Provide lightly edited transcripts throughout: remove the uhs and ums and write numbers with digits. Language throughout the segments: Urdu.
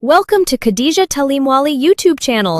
Welcome to Khadija Talimwali YouTube channel.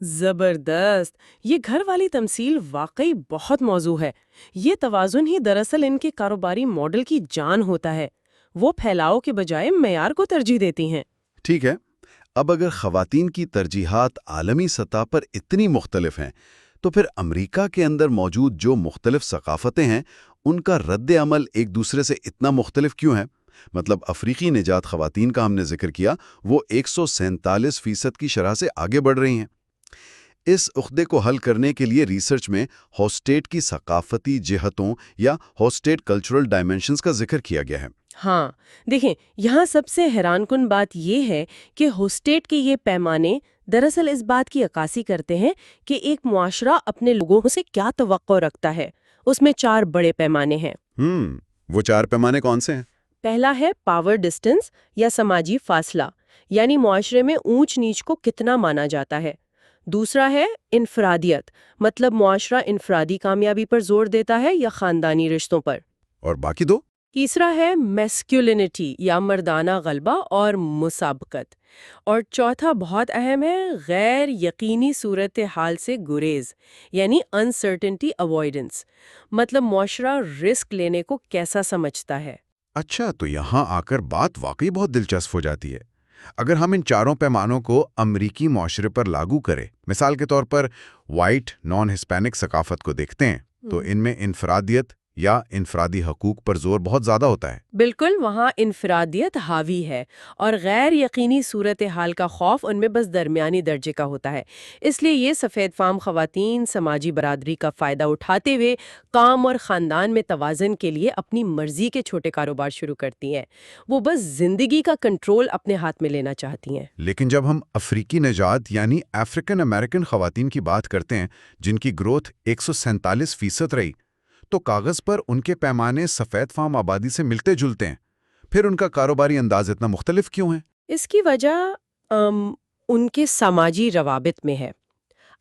زبردست! یہ گھر والی تمثیل واقعی بہت موزوں ہے۔ یہ توازن ہی دراصل ان کے کاروباری ماڈل کی جان ہوتا ہے۔ وہ پھیلاؤ کے بجائے معیار کو ترجیح دیتی ہیں۔ ٹھیک ہے، اب اگر خواتین کی ترجیحات عالمی سطح پر اتنی مختلف ہیں تو پھر امریکہ کے اندر موجود جو مختلف ثقافتیں ہیں ان کا رد عمل ایک دوسرے سے اتنا مختلف کیوں ہے؟ مطلب افریقی نژاد خواتین کا ہم نے ذکر کیا، وہ 147% کی شرح سے آگے بڑھ رہی ہیں۔ اس عقدے کو حل کرنے کے لیے ریسرچ میں ہوسٹیٹ کی ثقافتی جہتوں یا ہوسٹیٹ کلچرل ڈائمینشنز کا ذکر کیا گیا ہے۔ ہاں، دیکھیں، یہاں سب سے حیران کن بات یہ ہے کہ ہوسٹیٹ کے یہ پیمانے دراصل اس بات کی عکاسی کرتے ہیں کہ ایک معاشرہ اپنے لوگوں سے کیا توقع رکھتا ہے۔ اس میں 4 بڑے پیمانے ہیں۔ وہ 4 پیمانے کون سے ہیں؟ پہلا ہے پاور ڈسٹنس یا سماجی فاصلہ، یعنی معاشرے میں اونچ نیچ کو کتنا مانا جاتا ہے۔ دوسرا ہے انفرادیت، مطلب معاشرہ انفرادی کامیابی پر زور دیتا ہے یا خاندانی رشتوں پر۔ اور باقی 2؟ تیسرا ہے میسکولینٹی یا مردانہ غلبہ اور مسابقت۔ اور چوتھا بہت اہم ہے غیر یقینی صورتحال سے گریز، یعنی انسرٹنٹی اوائیڈنس، مطلب معاشرہ رسک لینے کو کیسا سمجھتا ہے۔ اچھا، تو یہاں آ کر بات واقعی بہت دلچسپ ہو جاتی ہے۔ اگر ہم ان 4 پیمانوں کو امریکی معاشرے پر لاگو کریں، مثال کے طور پر وائٹ نان ہسپینک ثقافت کو دیکھتے ہیں تو ان میں انفرادیت یا انفرادی حقوق پر زور بہت زیادہ ہوتا ہے۔ بالکل، وہاں انفرادیت حاوی ہے اور غیر یقینی صورتحال کا خوف ان میں بس درمیانی درجے کا ہوتا ہے۔ اس لیے یہ سفید فام خواتین سماجی برادری کا فائدہ اٹھاتے ہوئے کام اور خاندان میں توازن کے لیے اپنی مرضی کے چھوٹے کاروبار شروع کرتی ہیں۔ وہ بس زندگی کا کنٹرول اپنے ہاتھ میں لینا چاہتی ہیں۔ لیکن جب ہم افریقی نژاد یعنی افریقن امریکن خواتین کی بات کرتے ہیں جن کی گروتھ 147% رہی، تو کاغذ پر ان کے پیمانے سفید فام آبادی سے ملتے جلتے ہیں۔ پھر ان کا کاروباری انداز اتنا مختلف کیوں ہے؟ اس کی وجہ ان کے سماجی روابط میں ہے۔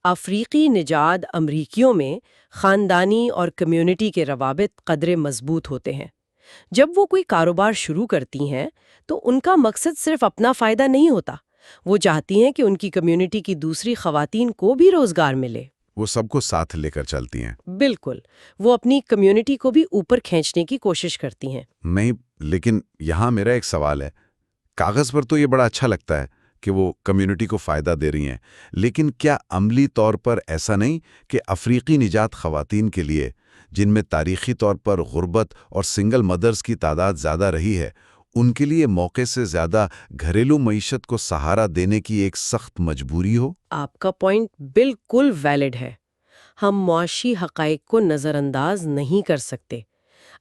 افریقی نژاد امریکیوں میں خاندانی اور کمیونٹی کے روابط قدرے مضبوط ہوتے ہیں۔ جب وہ کوئی کاروبار شروع کرتی ہیں تو ان کا مقصد صرف اپنا فائدہ نہیں ہوتا، وہ چاہتی ہیں کہ ان کی کمیونٹی کی دوسری خواتین کو بھی روزگار ملے۔ وہ سب کو ساتھ لے کر چلتی ہیں۔ بالکل، وہ اپنی کمیونٹی کو بھی اوپر کھینچنے کی کوشش کرتی ہیں۔ نہیں، لیکن یہاں میرا ایک سوال ہے۔ کاغذ پر تو یہ بڑا اچھا لگتا ہے کہ وہ کمیونٹی کو فائدہ دے رہی ہیں، لیکن کیا عملی طور پر ایسا نہیں کہ افریقی نژاد خواتین کے لیے، جن میں تاریخی طور پر غربت اور سنگل مدرز کی تعداد زیادہ رہی ہے، ان کے لیے موقع سے زیادہ گھریلو معیشت کو سہارا دینے کی ایک سخت مجبوری ہو؟ آپ کا پوائنٹ بالکل ویلڈ ہے۔ ہم معاشی حقائق کو نظر انداز نہیں کر سکتے۔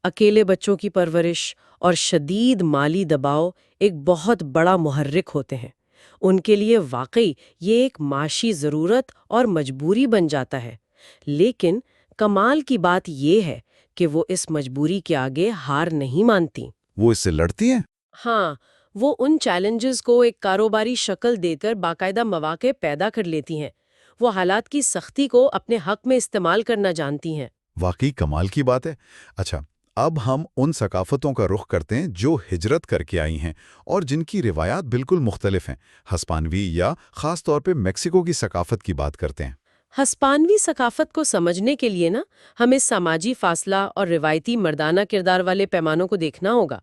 اکیلے بچوں کی پرورش اور شدید مالی دباؤ ایک بہت بڑا محرک ہوتے ہیں۔ ان کے لیے واقعی یہ ایک معاشی ضرورت اور مجبوری بن جاتا ہے۔ لیکن کمال کی بات یہ ہے کہ وہ اس مجبوری کے آگے ہار نہیں مانتی۔ وہ اس سے لڑتی ہیں؟ ہاں، وہ ان چیلنجز کو ایک کاروباری شکل دے کر باقاعدہ مواقع پیدا کر لیتی ہیں۔ وہ حالات کی سختی کو اپنے حق میں استعمال کرنا جانتی ہیں۔ واقعی کمال کی بات ہے۔ اچھا، اب ہم ان ثقافتوں کا رخ کرتے ہیں جو ہجرت کر کے آئی ہیں اور جن کی روایات بالکل مختلف ہیں۔ ہسپانوی یا خاص طور پہ میکسیکو کی ثقافت کی بات کرتے ہیں۔ ہسپانوی ثقافت کو سمجھنے کے لیے ہمیں سماجی فاصلہ اور روایتی مردانہ کردار والے پیمانوں کو دیکھنا ہوگا۔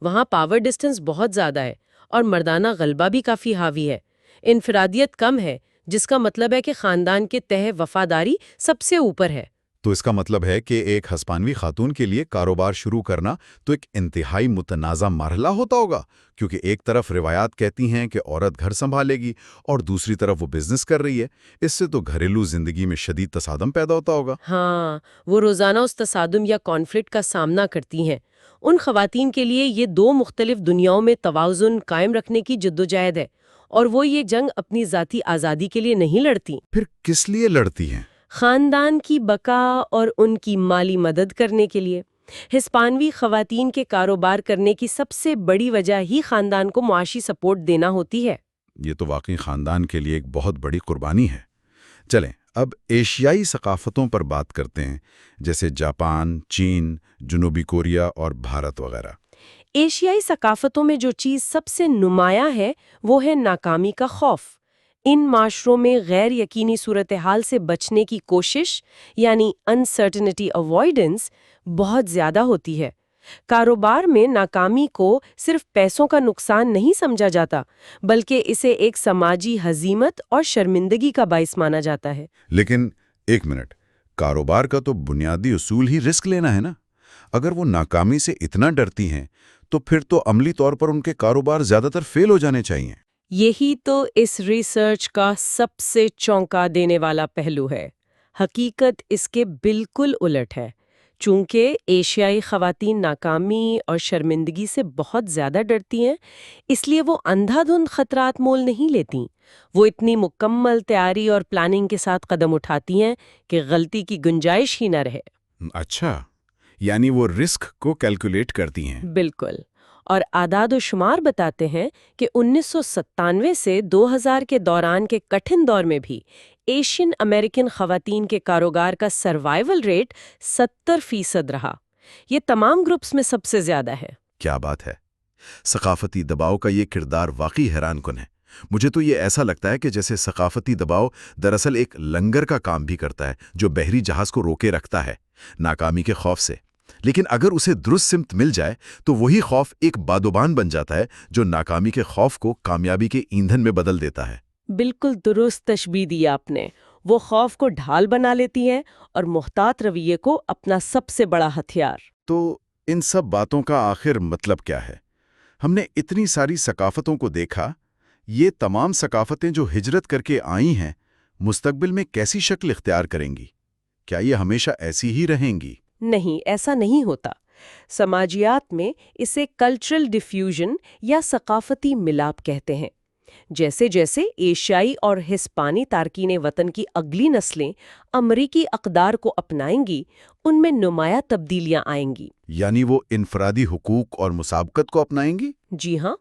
وہاں پاور ڈسٹنس بہت زیادہ ہے اور مردانہ غلبہ بھی کافی حاوی ہے۔ انفرادیت کم ہے، جس کا مطلب ہے کہ خاندان کے تحت وفاداری سب سے اوپر ہے۔ تو اس کا مطلب ہے کہ ایک ہسپانوی خاتون کے لیے کاروبار شروع کرنا تو ایک انتہائی متنازع مرحلہ ہوتا ہوگا، کیونکہ ایک طرف روایات کہتی ہیں کہ عورت گھر سنبھالے گی اور دوسری طرف وہ بزنس کر رہی ہے۔ اس سے تو گھریلو زندگی میں شدید تصادم پیدا ہوتا ہوگا۔ ہاں، وہ روزانہ اس تصادم یا کانفلکٹ کا سامنا کرتی ہیں۔ ان خواتین کے لیے یہ 2 مختلف دنیاؤں میں توازن قائم رکھنے کی جدوجہد ہے، اور وہ یہ جنگ اپنی ذاتی آزادی کے لیے نہیں لڑتی۔ پھر کس لیے لڑتی ہیں؟ خاندان کی بقا اور ان کی مالی مدد کرنے کے لیے۔ ہسپانوی خواتین کے کاروبار کرنے کی سب سے بڑی وجہ ہی خاندان کو معاشی سپورٹ دینا ہوتی ہے۔ یہ تو واقعی خاندان کے لیے ایک بہت بڑی قربانی ہے۔ چلیں اب ایشیائی ثقافتوں پر بات کرتے ہیں، جیسے جاپان، چین، جنوبی کوریا اور بھارت وغیرہ۔ ایشیائی ثقافتوں میں جو چیز سب سے نمایاں ہے وہ ہے ناکامی کا خوف۔ ان معاشروں میں غیر یقینی صورتحال سے بچنے کی کوشش یعنی انسرٹنٹی اوائیڈنس بہت زیادہ ہوتی ہے۔ کاروبار میں ناکامی کو صرف پیسوں کا نقصان نہیں سمجھا جاتا بلکہ اسے ایک سماجی ہزیمت اور شرمندگی کا باعث مانا جاتا ہے۔ لیکن ایک منٹ، کاروبار کا تو بنیادی اصول ہی رسک لینا ہے نا؟ اگر وہ ناکامی سے اتنا ڈرتی ہیں تو پھر تو عملی طور پر ان کے کاروبار زیادہ تر فیل ہو جانے چاہیے۔ یہی تو اس ریسرچ کا سب سے چونکا دینے والا پہلو ہے۔ حقیقت اس کے بالکل الٹ ہے۔ چونکہ ایشیائی خواتین ناکامی اور شرمندگی سے بہت زیادہ ڈرتی ہیں، اس لیے وہ اندھا دھند خطرات مول نہیں لیتیں۔ وہ اتنی مکمل تیاری اور پلاننگ کے ساتھ قدم اٹھاتی ہیں کہ غلطی کی گنجائش ہی نہ رہے۔ اچھا، یعنی وہ رسک کو کیلکولیٹ کرتی ہیں۔ بالکل، اور اعداد و شمار بتاتے ہیں کہ 1997 سے 2000 کے دوران کے کٹھن دور میں بھی ایشین امریکن خواتین کے کاروبار کا سروائیول ریٹ 70% رہا۔ یہ تمام گروپس میں سب سے زیادہ ہے۔ کیا بات ہے! ثقافتی دباؤ کا یہ کردار واقعی حیران کن ہے۔ مجھے تو یہ ایسا لگتا ہے کہ جیسے ثقافتی دباؤ دراصل ایک لنگر کا کام بھی کرتا ہے جو بحری جہاز کو روکے رکھتا ہے ناکامی کے خوف سے۔ لیکن اگر اسے درست سمت مل جائے تو وہی خوف ایک بادوبان بن جاتا ہے جو ناکامی کے خوف کو کامیابی کے ایندھن میں بدل دیتا ہے۔ بالکل درست تشبیہ دی آپ نے۔ وہ خوف کو ڈھال بنا لیتی ہے اور محتاط رویے کو اپنا سب سے بڑا ہتھیار۔ تو ان سب باتوں کا آخر مطلب کیا ہے؟ ہم نے اتنی ساری ثقافتوں کو دیکھا، یہ تمام ثقافتیں جو ہجرت کر کے آئی ہیں مستقبل میں کیسی شکل اختیار کریں گی؟ کیا یہ ہمیشہ ایسی ہی رہیں گی؟ نہیں، ایسا نہیں ہوتا۔ سماجیات میں اسے کلچرل ڈیفیوژن یا ثقافتی ملاپ کہتے ہیں۔ جیسے جیسے ایشیائی اور ہسپانی تارکین وطن کی اگلی نسلیں امریکی اقدار کو اپنائیں گی، ان میں نمایاں تبدیلیاں آئیں گی۔ یعنی وہ انفرادی حقوق اور مسابقت کو اپنائیں گی؟ جی ہاں،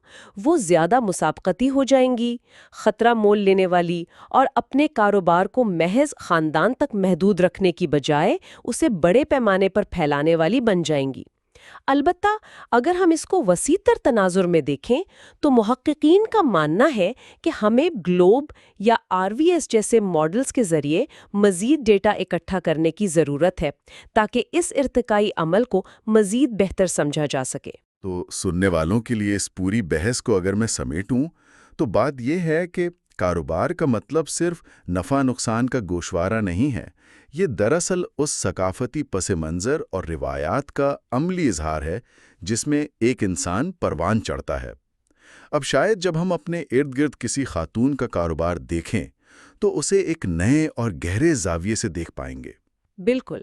وہ زیادہ مسابقتی ہو جائیں گی، خطرہ مول لینے والی اور اپنے کاروبار کو محض خاندان تک محدود رکھنے کی بجائے اسے بڑے پیمانے پر پھیلانے والی بن جائیں گی۔ البتہ اگر ہم اس کو وسیع تر تناظر میں دیکھیں تو محققین کا ماننا ہے کہ ہمیں گلوب یا RVS جیسے ماڈلز کے ذریعے مزید ڈیٹا اکٹھا کرنے کی ضرورت ہے تاکہ اس ارتقائی عمل کو مزید بہتر سمجھا جا سکے۔ تو سننے والوں کے لیے اس پوری بحث کو اگر میں سمیٹوں تو بات یہ ہے کہ کاروبار کا مطلب صرف نفع نقصان کا گوشوارہ نہیں ہے، یہ دراصل اس ثقافتی پس منظر اور روایات کا عملی اظہار ہے جس میں ایک انسان پروان چڑھتا ہے۔ اب شاید جب ہم اپنے ارد گرد کسی خاتون کا کاروبار دیکھیں تو اسے ایک نئے اور گہرے زاویے سے دیکھ پائیں گے۔ بالکل،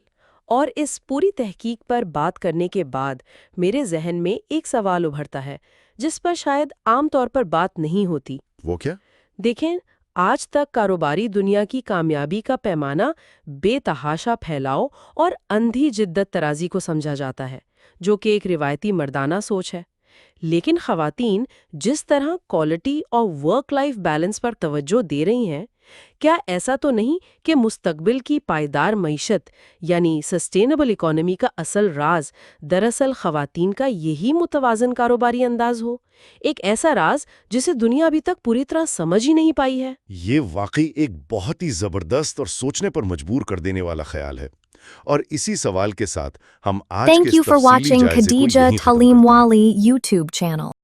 اور اس پوری تحقیق پر بات کرنے کے بعد میرے ذہن میں ایک سوال ابھرتا ہے جس پر شاید عام طور پر بات نہیں ہوتی۔ وہ کیا؟ دیکھیں، آج تک کاروباری دنیا کی کامیابی کا پیمانہ بے تحاشا پھیلاؤ اور اندھی جدت ترازی کو سمجھا جاتا ہے، جو کہ ایک روایتی مردانہ سوچ ہے۔ لیکن خواتین جس طرح کوالٹی اور ورک لائف بیلنس پر توجہ دے رہی ہیں، کیا ایسا تو نہیں کہ مستقبل کی پائیدار معیشت یعنی سسٹینیبل اکانومی کا اصل راز دراصل خواتین کا یہی متوازن کاروباری انداز ہو؟ ایک ایسا راز جسے دنیا ابھی تک پوری طرح سمجھ ہی نہیں پائی ہے۔ یہ واقعی ایک بہت ہی زبردست اور سوچنے پر مجبور کر دینے والا خیال ہے، اور اسی سوال کے ساتھ ہم آج کے Thank you اس for تفصیلی watching جائزے کو Khadija یہیں ختم کرتے ہیں۔ Talimwali YouTube channel.